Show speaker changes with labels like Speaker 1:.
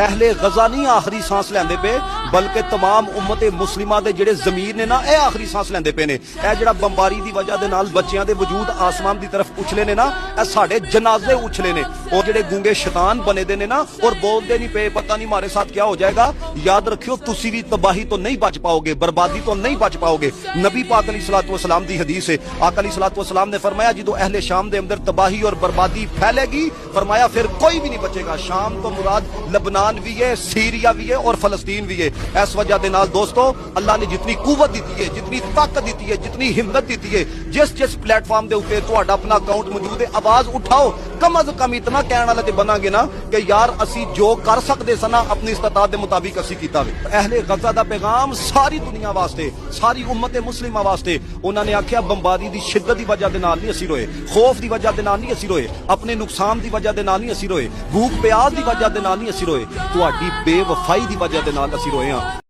Speaker 1: अहले गजा नहीं आखिरी सांस लैंदे पे बल्कि तमाम उम्मत मुस्लिमा दे जिहड़े ज़मीर ने ना ये आखिरी सांस लैंदे पे ने। यह जिहड़ा बंबारी दी वजह दे नाल बच्चियां दे वजूद आसमान दी तरफ उछले ने ना, यह साडे जनाजे उछले ने। और जिहड़े गूंगे शैतान बने दे ने ना और बोलते नहीं पे पता नहीं हमारे साथ क्या हो जाएगा, याद रखियो तुसी भी तबाही तो नहीं बच पाओगे, बर्बादी तो नहीं बच पाओगे। नबी पाक अलैहिस्सलातु वस्सलाम दी हदीस है, आका अलैहिस्सलातु वस्सलाम ने फरमाया जो अहले शाम दे अंदर तबाही और बर्बादी फैलेगी, फरमाया फिर कोई भी नहीं बचेगा। शाम तो मुराद लबनान भी है, सीरिया भी है और फलस्तीन भी है। इस वजह के नाल दोस्तों अल्लाह ने जितनी कुवत दी है, जितनी ताकत दी है, जितनी हिम्मत दी है, जिस जिस प्लेटफॉर्म के उत्ते तुहाडा अपना अकाउंट मौजूद है, आवाज उठाओ। कम अज कम इतना कहने वाले ते बनांगे ना कि यार असी जो कर सकते सन अपनी इस्तात के मुताबिक असी कीता वे। अहले गजा दा पैगाम सारी दुनिया वास्ते, सारी उम्मत मुस्लिमा वास्ते। उन्होंने आख्या बंबारी की शिद्दत की वजह के नाल नहीं असी रोए, खौफ की वजह के नाल नहीं असी रोए, अपने नुकसान की वजह के नाल नहीं असी रोए, भूख प्यास की वजह के नाल नहीं असी रोए, तुहाडी बेवफाई की वजह के नाल असी रोए हां।